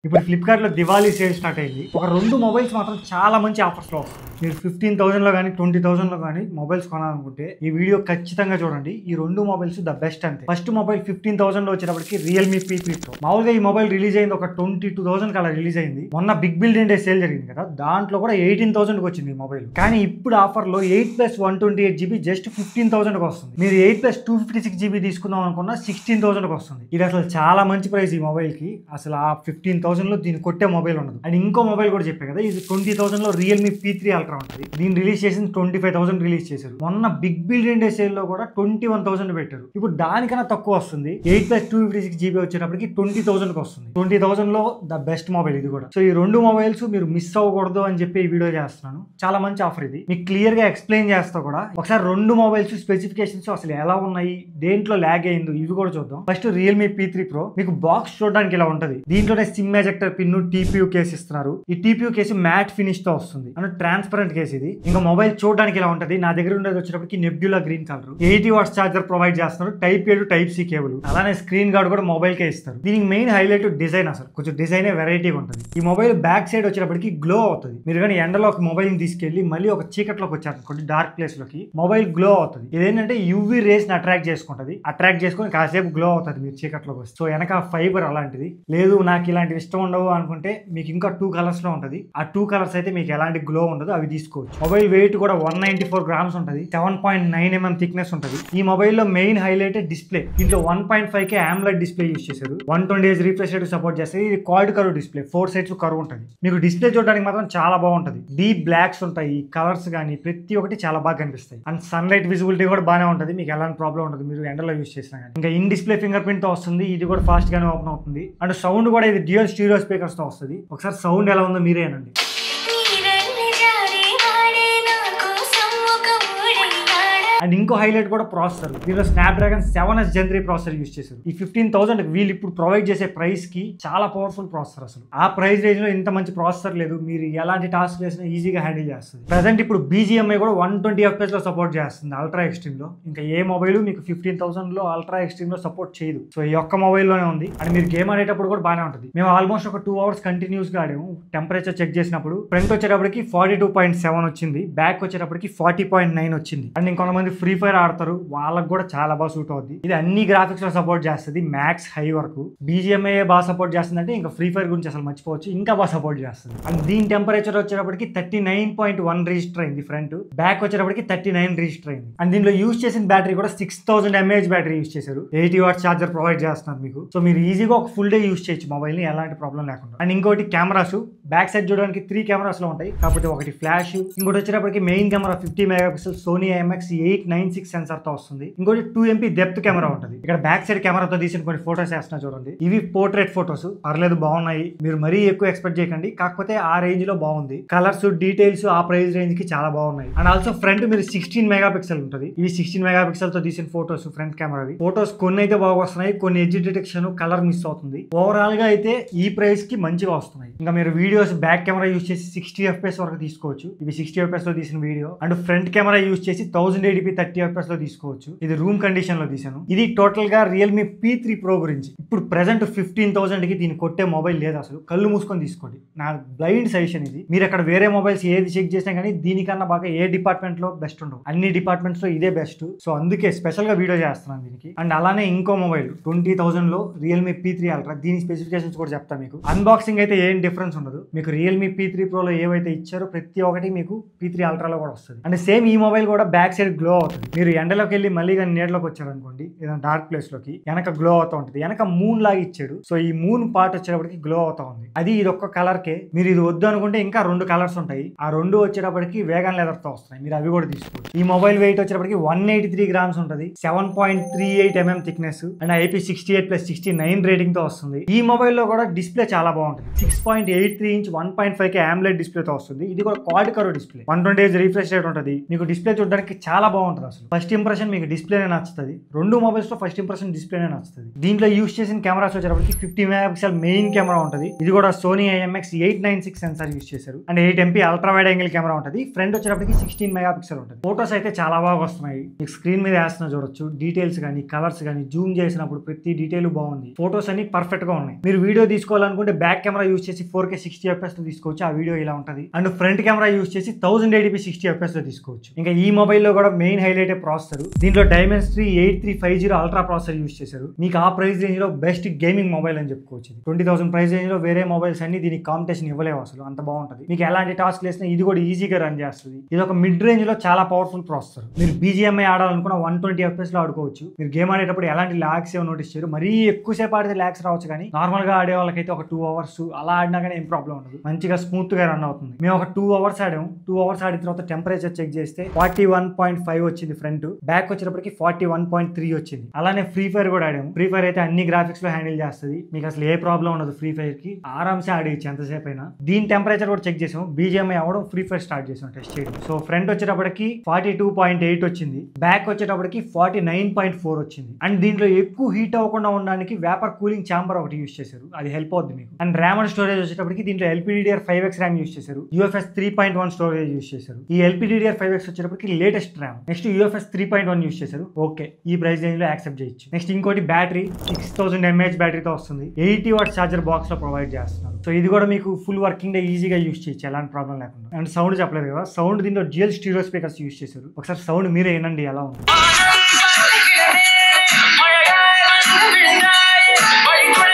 ఇప్పుడు ఫ్లిప్కార్ట్ లో Diwali sale start అయింది. ఒక 2 మొబైల్స్ మాత్రం చాలా మంచి ఆఫర్స్ లో వస్తాయి. మీరు 15,000 లో కానీ 20,000 లో కానీ మొబైల్స్ కొనాలనుకుంటే ఈ వీడియో ఖచ్చితంగా చూడండి. ఈ 2 మొబైల్స్ ద బెస్ట్ అంతే. ఫస్ట్ మొబైల్ 15,000 లో వచ్చేటప్పటికి రియల్మీ P3 Pro. మామూలుగా ఈ మొబైల్ రిలీజ్ అయింది ఒక 22,000 కి అలా రిలీజ్ అయింది. మొన్న బిగ్ బిలియన్ డే సేల్ జరిగింది కదా, దాంట్లో కూడా 18,000 కి వచ్చింది ఈ మొబైల్. కానీ ఇప్పుడు ఆఫర్ లో 8+128GB జస్ట్ 15,000 కి వస్తుంది. మీరు 8+256GB తీసుకుందాం అనుకున్నా 16,000 కి వస్తుంది. ఇది అసలు చాలా మంచి ప్రైస్ ఈ మొబైల్ కి. అసలు ఆ 15,000 లో దీన్ని కొట్టే మొబైల్ ఉండదు. అండ్ ఇంకో మొబైల్ కూడా చెప్పే కదా, ఇది 20,000 లో రియల్మీ P3 Ultra ఉంటుంది. దీన్ని రిలీజ్ చేసింది 25,000 రిలీజ్ చేశారు. మొన్న బిగ్ బిలియన్ డే సేల్ లో కూడా 21,000 పెట్టారు. ఇప్పుడు దానికన్నా తక్కువ వస్తుంది. 8+256GB వచ్చేటప్పటికి 20,000 కి వస్తుంది. 20,000 లో ద బెస్ట్ మొబైల్ ఇది కూడా. సో ఈ 2 మొబైల్స్ మీరు మిస్ అవ్వకూడదు అని చెప్పి ఈ వీడియో చేస్తున్నాను. చాలా మంచి ఆఫర్ ఇది. మీకు క్లియర్ గా ఎక్స్ప్లెయిన్ చేస్తా కూడా. ఒకసారి 2 మొబైల్స్ స్పెసిఫికేషన్స్ అసలు ఎలా ఉన్నాయి, దేంట్లో ల్యాగ్ అయిందో ఇవి కూడా చూద్దాం. First Realme P3 Pro. మీకు బాక్స్ చూడడానికి ఇలా ఉంటది. దీంట్లోనే SIM ejector pin, TPU case ఇస్తున్నారు. ఈ TPU కేసు మ్యాట్ ఫినిష్ తో వస్తుంది. అంటే ట్రాన్స్పరెంట్ కేసు ఇది. ఇంకా మొబైల్ చూడడానికి ఇలా ఉంటది. నా దగ్గర ఉండేది వచ్చేటప్పటికి nebula green colour. 80 watts charger provide చేస్తున్నారు. Type A to Type C కేబుల్. అలానే స్క్రీన్ గార్డ్ కూడా మొబైల్ కే ఇస్తారు. దీనికి మెయిన్ హైలైట్ డిజైన్. అసలు కొంచెం డిజైన్ వెరైటీగా ఉంటుంది. ఈ మొబైల్ బ్యాక్ సైడ్ వచ్చేటప్పటికి గ్లో అవుతుంది. మీరు కానీ ఎండలో ఒక మొబైల్ తీసుకెళ్లి మళ్ళీ ఒక చీకట్లోకి వచ్చారనుకోండి, డార్క్ ప్లేస్ లోకి, మొబైల్ గ్లో అవుతుంది. ఇదేంటంటే UV రేస్ ని అట్రాక్ట్ చేసుకుంటది. అట్రాక్ట్ చేసుకుని కాసేపు గ్లో అవుతుంది మీరు చీకట్లోకి వస్తే. సో వెనక ఫైబర్ అలాంటిది. లేదు నాకు ఇలాంటివి ఇష్టం ఉండవు అనుకుంటే మీకు ఇంకా 2 కలర్స్ లో ఉంటది. ఆ 2 కలర్స్ అయితే మీకు ఎలాంటి గ్లో ఉండదు, అవి తీసుకోవచ్చు. మొబైల్ వెయిట్ కూడా 194 గ్రామ్స్ ఉంటుంది. 7.9mm థిక్నెస్ ఉంటుంది. ఈ మొబైల్ లో మెయిన్ హైలైట్ డిస్ప్లే. దీంట్లో 1.5K AMOLED డిస్ప్లే యూస్ చేశారు. 120Hz రిఫ్రెష్ రేట్ సపోర్ట్ చేస్తారు. ఇది quad curve display. 4 sides curve ఉంటుంది. మీకు డిస్ప్లే చూడడానికి మాత్రం చాలా బాగుంటుంది. డీప్ బ్లాక్స్ ఉంటాయి. కలర్స్ కానీ ప్రతి ఒక్కటి చాలా బాగా కనిపిస్తాయి. అండ్ సన్లైట్ విజిబిలిటీ కూడా బాగానే ఉంటుంది. మీకు ఎలాంటి ప్రాబ్లం ఉంటుంది మీరు ఎండలో యూస్ చేసినా కానీ. ఇంకా ఇన్ డిస్ప్లే ఫింగర్ ప్రింట్ తో వస్తుంది. ఇది కూడా ఫాస్ట్ గానే ఓపెన్ అవుతుంది. అండ్ సౌండ్ కూడా ఇది డ్యూయల్ స్టీరియో స్పీకర్స్ తో వస్తుంది. ఒకసారి సౌండ్ ఎలా ఉందో మీరే అనండి. అండ్ ఇంకో హైలైట్ కూడా ప్రాసెసర్. దీనిలో Snapdragon 7S Gen 3 processor use చేశారు. ఈ 15,000 వీళ్ళు ఇప్పుడు ప్రొవైడ్ చేసే ప్రైస్ కి చాలా పవర్ఫుల్ ప్రాసెసర్. అసలు ఆ ప్రైస్ రేంజ్ లో ఇంత మంచి ప్రాసెసర్ లేదు. మీరు ఎలాంటి టాస్క్ చేసినా ఈజీగా హ్యాండిల్ చేస్తుంది. ప్రెసెంట్ ఇప్పుడు BGMI కూడా 120 FPS లో సపోర్ట్ చేస్తుంది అల్ట్రా ఎక్స్ట్రీమ్ లో. ఇంకా ఏ మొబైల్ మీకు 15,000 లో అల్ట్రా ఎక్స్ట్రీమ్ లో సపోర్ట్ చేయదు. సో ఈ ఒక్క మొబైల్ లోనే ఉంది. అండ్ మీరు గేమ్ ఆడేటప్పుడు కూడా బాగానే ఉంటుంది. మేము ఆల్మోస్ట్ ఒక 2 hours కంటిన్యూస్ గా ఆడాము. టెంపరేచర్ చెక్ చేసినప్పుడు ఫ్రంట్ వచ్చేటప్పటికి 42.7 వచ్చింది. బ్యాక్ వచ్చేటప్పటికి 40.9 వచ్చింది. అండ్ ఇంకొంతమంది ఫ్రీ ఫైర్ ఆడతారు, వాళ్ళకి కూడా చాలా బాగా సూట్ అవుద్ది. ఇది అన్ని గ్రాఫిక్స్ లో సపోర్ట్ చేస్తుంది, మ్యాక్స్ హై వరకు. BGMI బాగా సపోర్ట్ చేస్తుంది అంటే ఇంకా ఫ్రీ ఫైర్ గురించి అసలు మర్చిపోవచ్చు, ఇంకా బాగా సపోర్ట్ చేస్తుంది. అండ్ దీని టెంపరేచర్ వచ్చేటప్పటికి 39.1 రిజిస్టర్ అయింది ఫ్రంట్. బ్యాక్ వచ్చేటప్పటికి 39 రిజిస్టర్ అయింది. అండ్ దీనిలో యూస్ చేసిన బ్యాటరీ కూడా 6000 mAh బ్యాటరీ యూస్ చేశారు. 80 వాట్స్ చార్జర్ ప్రొవైడ్ చేస్తున్నారు మీకు. సో మీరు ఈజీగా ఒక ఫుల్ డే యూస్ చేయొచ్చు మొబైల్ ని, ఎలాంటి ప్రాబ్లం లేకుండా. అండ్ ఇంకోటి కెమెరాస్. బ్యాక్ సైడ్ చూడడానికి 3 కెమెరాస్ లో ఉంటాయి. కాకపోతే ఒకటి ఫ్లాష్, ఇంకోటి వచ్చేటప్పటికి main camera 50 MP Sony IMX896 sensor తో వస్తుంది. ఇంకోటి 2MP డెప్త్ కెమెరా ఉంటుంది. ఇక్కడ బ్యాక్ సైడ్ కెమెరాతో తీసిన కొన్ని ఫోటోస్ వేస్తున్నా చూడండి. ఇవి పోర్ట్రేట్ ఫోటోస్, పర్లేదు బాగున్నాయి. మీరు మరీ ఎక్కువ ఎక్స్పెక్ట్ చేయకండి, కాకపోతే ఆ రేంజ్ లో బాగుంది. కలర్స్, డీటెయిల్స్ ఆ ప్రైస్ రేంజ్ కి చాలా బాగున్నాయి. అండ్ ఆల్సో ఫ్రంట్ మీరు 16 MP ఉంటుంది. ఇవి 16 MP తో తీసిన ఫోటోస్ ఫ్రంట్ కెమెరావి. ఫోటోస్ కొన్ని అయితే బాగా వస్తున్నాయి, కొన్ని ఎడ్జ్ డిటెక్షన్, కలర్ మిస్ అవుతుంది. ఓవరాల్ గా అయితే ఈ ప్రైస్ కి మంచిగా వస్తున్నాయి. ఇంకా మీరు వీడియోస్ బ్యాక్ కెమెరా యూస్ చేసి 60 FPS వరకు తీసుకోవచ్చు. ఇవి 60 FPS లో తీసిన video. And front camera use చేసి 1080p 30 FPS లో తీసుకోవచ్చు. ఇది రూమ్ కండిషన్ లో తీసాను. ఇది టోటల్ గా రియల్మీ P3 Pro గురించి. ఇప్పుడు ప్రెసెంట్ 15,000 కి దీన్ని కొట్టే మొబైల్ లేదు. అసలు కళ్ళు మూసుకొని తీసుకోండి, నా బ్లైండ్ సజెషన్ ఇది. మీరు అక్కడ వేరే మొబైల్స్ ఏది చెక్ చేసినా కానీ దీనికన్నా బాగా ఏ డిపార్ట్మెంట్ లో బెస్ట్ ఉండవు. అన్ని డిపార్ట్మెంట్స్ లో ఇదే బెస్ట్. సో అందుకే స్పెషల్ గా వీడియో చేస్తున్నాను దీనికి. అండ్ అలానే ఇంకో మొబైల్ 20,000 లో రియల్మీ P3 Ultra. దీని స్పెసిఫికేషన్స్ కూడా చెప్తాను మీకు. అన్బాక్సింగ్ అయితే ఏం డిఫరెన్స్ ఉండదు. మీకు రియల్మీ P3 Pro లో ఏవైతే ఇచ్చారో ప్రతి ఒక్కటి మీకు P3 Ultra లో కూడా వస్తుంది. అండ్ సేమ్ ఈ మొబైల్ కూడా బ్యాక్ సైడ్ గ్లో అవుతుంది. మీరు ఎండలోకి వెళ్ళి మళ్ళీ కానీ నీడలోకి వచ్చారనుకోండి, ఏదైనా డార్క్ ప్లేస్ లోకి, వెనక గ్లో అవుతూ ఉంటుంది. వెనక మూన్ లాగా ఇచ్చాడు. సో ఈ మూన్ పార్ట్ వచ్చేటప్పటికి గ్లో అవుతా ఉంది. అది ఇది ఒక్క కలర్ కే. మీరు ఇది వద్దు అనుకుంటే ఇంకా 2 కలర్స్ ఉంటాయి. ఆ 2 వచ్చేటప్పటికి వేగన్ లెదర్ తో వస్తున్నాయి. మీరు అవి కూడా తీసుకోవచ్చు. ఈ మొబైల్ వెయిట్ వచ్చేటప్పటికి 183 గ్రామ్స్ ఉంటుంది. 7.38mm thickness and IP68+69 rating తో వస్తుంది. ఈ మొబైల్ లో కూడా డిస్ప్లే చాలా బాగుంటుంది. 6.83 ఇంచ్ 1.5K AMOLED డిస్ప్లే తో వస్తుంది. ఇది కూడా quad curve display. 120Hz refresh rate ఉంటుంది. మీకు డిస్ప్లే చూడడానికి చాలా బాగుంటుంది అసలు. ఫస్ట్ ఇంప్రెషన్ మీకు డిస్ప్లేనే నచ్చుతుంది. రెండు మొబైల్స్ లో ఫస్ట్ ఇంప్రెషన్ డిస్ప్లేనే నచ్చుతుంది. దీంట్లో యూస్ చేసిన కెమెరాస్ వచ్చేటప్పటికి 50 మెగాపిక్సెల్ మెయిన్ కెమెరా ఉంటుంది. ఇది కూడా సోనీ IMX 896 సెన్సార్ యూస్ చేశారు. And 8 MP ultra wide angle camera ఉంటుంది. ఫ్రంట్ వచ్చేటప్పటికి 16 మెగాపిక్సెల్ ఉంటుంది. ఫోటోస్ అయితే చాలా బాగా వస్తున్నాయి. మీకు స్క్రీన్ మీద వేస్తున్నా చూడొచ్చు. డీటెయిల్స్ కానీ కలర్స్ కానీ జూమ్ చేసినప్పుడు ప్రతి డీటెయిల్ బాగుంది. ఫోటోస్ అన్ని పర్ఫెక్ట్ గా ఉన్నాయి. మీరు వీడియో తీసుకోవాలనుకుంటే బ్యాక్ కెమెరా యూస్ చేసి 4K 60 FPS లో తీసుకోవచ్చు. ఆ వీడియో ఇలా ఉంటుంది. అండ్ ఫ్రంట్ కెమెరా యూస్ చేసి 1080p 60 FPS లో తీసుకోవచ్చు. ఇంకా ఈ మొబైల్లో కూడా మెయిన్ హైలైట్ ప్రాసెసర్. దీంట్లో Dimensity 8350 అల్ట్రా ప్రాసెసర్ యూస్ చేశారు. మీకు ఆ ప్రైస్ రేంజ్ లో బెస్ట్ గేమింగ్ మొబైల్ అని చెప్పుకోవచ్చు. 20,000 ప్రైస్ రేంజ్ లో వేరే మొబైల్స్ అన్ని దీనికి కాంపిటీషన్ ఇవ్వలేవు అసలు. అంత బాగుంటుంది. మీకు ఎలాంటి టాస్క్ వేసినా ఇది కూడా ఈజీగా రన్ చేస్తుంది. ఇది ఒక మిడ్ రేంజ్ లో చాలా పవర్ఫుల్ ప్రాసెసర్. మీరు BGMI ఆడాలనుకున్న 120 FPS లో ఆడుకోవచ్చు. మీరు గేమ్ ఆడేటప్పుడు ఎలాంటి ల్యాగ్స్ ఏమో నోటీస్ చేయరు. మరీ ఎక్కువసేపు ఆడితే ల్యాగ్స్ రావచ్చు, కానీ నార్మల్ గా ఆడే వాళ్ళకైతే ఒక 2 hours అలా ఆడినా కానీ ఏం ప్రాబ్లం ఉండదు. మంచిగా స్మూత్ గా రన్ అవుతుంది. మేము ఒక 2 hours ఆడాము. 2 hours ఆడిన తర్వాత టెంపరేచర్ చెక్ చేస్తే 41.5 వచ్చింది ఫ్రంట్. బ్యాక్ వచ్చేటప్పటికి 41.3 వచ్చింది. అలానే ఫ్రీ ఫైర్ కూడా ఆడాము. ఫ్రీ ఫైర్ అయితే అన్ని గ్రాఫిక్స్ లో హ్యాండిల్ చేస్తుంది. మీకు అసలు ఏ ప్రాబ్లం ఉండదు. ఫ్రీ ఫైర్ కి ఆరామ్సే ఆడేయచ్చు ఎంతసేపు అయినా. దీని టెంపరేచర్ కూడా చెక్ చేసాము. BGMI అవ్వడం ఫ్రీ ఫైర్ స్టార్ట్ చేసాం టెస్ట్ చేయడం. సో ఫ్రంట్ వచ్చేటప్పటికి 42.8 వచ్చింది. బ్యాక్ వచ్చేటప్పటికి 49.4 వచ్చింది. అండ్ దీంట్లో ఎక్కువ హీట్ అవ్వకుండా ఉండడానికి వేపర్ కూలింగ్ ఛాంబర్ ఒకటి యూస్ చేశారు. అది హెల్ప్ అవుతుంది మీకు. అండ్ ర్యామ్ అండ్ స్టోరేజ్ వచ్చేటప్పటికి దీంట్లో LPDDR5X ర్యామ్ యూస్ చేశారు. UFS 3.1 స్టోరేజ్ యూస్ చేశారు. ఈ LPDDR5X వచ్చేటప్పటికి latest RAM. Next UFS 3.1 use చేశారు. ఓకే, ఈ ప్రైస్ రేంజ్ లో యాక్సెప్ట్ చేయొచ్చు. నెక్స్ట్ ఇంకోటి బ్యాటరీ 6000 mAh బ్యాటరీతో వస్తుంది. 80 వాట్ చార్జర్ బాక్స్ లో ప్రొవైడ్ చేస్తున్నారు. సో ఇది కూడా మీకు ఫుల్ వర్కింగ్ డే ఈజీగా యూస్ చేయొచ్చు, ఎలాంటి ప్రాబ్లం లేకుండా. అండ్ సౌండ్ చెప్పలేదు కదా, సౌండ్ దీంట్లో డ్యూయల్ స్టీరియో స్పీకర్స్ యూస్ చేశారు. ఒకసారి సౌండ్ మీరే వినండి ఎలా ఉంది.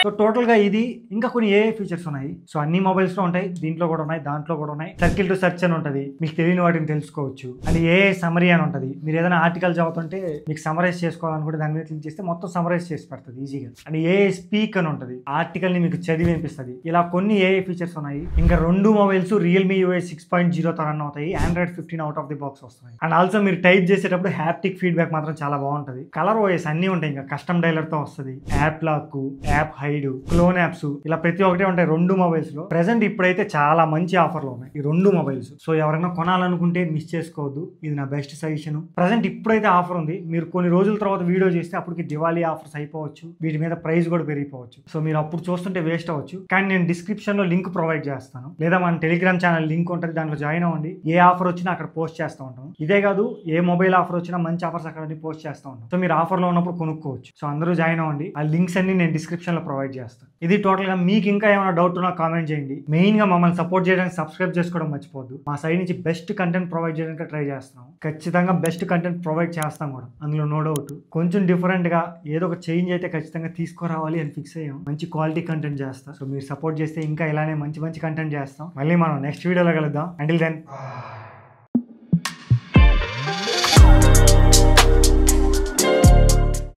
సో టోటల్ గా ఇది ఇంకా కొన్ని ఏ ఫీచర్స్ ఉన్నాయి. సో అన్ని మొబైల్స్ లో ఉంటాయి, దీంట్లో కూడా ఉన్నాయి, దాంట్లో కూడా ఉన్నాయి. సర్కిల్ టు సెర్చ్ అని ఉంటుంది, మీకు తెలియని వాటిని తెలుసుకోవచ్చు. అండ్ ఏ సమరీ అని ఉంటుంది. మీరు ఏదైనా ఆర్టికల్ చదువుతుంటే మీకు సమరైజ్ చేసుకోవాలనుకుంటే దాని మీద క్లిక్ చేస్తే మొత్తం సమరైజ్ చేసి పెడుతుంది ఈజీగా. అండ్ ఏ స్పీక్ అని ఉంటుంది, ఆర్టికల్ ని మీకు చదివి వినిపిస్తుంది. ఇలా కొన్ని ఏ ఫీచర్స్ ఉన్నాయి. ఇంకా రెండు మొబైల్స్ Realme UI 6.0 తో రన్ అవుతాయి. Android 15 out of the box వస్తున్నాయి. అండ్ ఆల్సో మీరు టైప్ చేసేటప్పుడు హ్యాప్టిక్ ఫీడ్బ్యాక్ మాత్రం చాలా బాగుంటుంది. కలర్ OS అన్ని ఉంటాయి. ఇంకా కస్టమ్ డైలర్ తో వస్తుంది. App lock, app hide, clone apps, ఇలా ప్రతి ఒక్కటి ఉంటాయి రెండు మొబైల్స్ లో. ప్రెసెంట్ ఇప్పుడైతే చాలా మంచి ఆఫర్లు ఉన్నాయి ఈ రెండు మొబైల్స్. సో ఎవరైనా కొనాలనుకుంటే మిస్ చేసుకోవద్దు. ఇది నా బెస్ట్ సజెషన్. ప్రెసెంట్ ఇప్పుడైతే ఆఫర్ ఉంది. మీరు కొన్ని రోజుల తర్వాత వీడియో చేస్తే అప్పటికి దివాళీ ఆఫర్స్ అయిపోవచ్చు. వీటి మీద ప్రైస్ కూడా పెరిగిపోవచ్చు. సో మీరు అప్పుడు చూస్తుంటే వేస్ట్ అవ్వచ్చు. కానీ నేను డిస్క్రిప్షన్ లో లింక్ ప్రొవైడ్ చేస్తాను, లేదా మన టెలిగ్రామ్ ఛానల్ లింక్ ఉంటుంది, దాంట్లో జాయిన్ అవ్వండి. ఏ ఆఫర్ వచ్చినా అక్కడ పోస్ట్ చేస్తూ ఉంటాం. ఇదే కాదు, ఏ మొబైల్ ఆఫర్ వచ్చినా మంచి ఆఫర్స్ అక్కడ పోస్ట్ చేస్తూ ఉంటాం. సో మీరు ఆఫర్ లో ఉన్నప్పుడు కొనుక్కోవచ్చు. సో అందరూ జాయిన్ అవ్వండి. ఆ లింక్స్ అన్ని నేను డిస్క్రిప్షన్ లో ప్రొవైడ్ చేస్తాను. ఇది టోటల్ గా. మీకు ఇంకా ఏమైనా డౌట్ ఉన్నా కామెంట్ చేయండి. మెయిన్ గా మమ్మల్ని సపోర్ట్ చేయడానికి సబ్స్క్రైబ్ చేసుకోవడం మర్చిపోద్దు. మా సైడ్ నుంచి బెస్ట్ కంటెంట్ ప్రొవైడ్ చేయడానికి ట్రై చేస్తున్నాం. ఖచ్చితంగా బెస్ట్ కంటెంట్ ప్రొవైడ్ చేస్తాం కూడా, అందులో నో డౌట్. కొంచెం డిఫరెంట్ గా ఏదో ఒక చేంజ్ అయితే ఖచ్చితంగా తీసుకురావాలి అని ఫిక్స్ అయ్యాం. మంచి క్వాలిటీ కంటెంట్ చేస్తాం. సో మీరు సపోర్ట్ చేస్తే ఇంకా ఇలానే మంచి మంచి కంటెంట్ చేస్తాం. మళ్ళీ మనం నెక్స్ట్ వీడియోలో కలుద్దాం. Until then.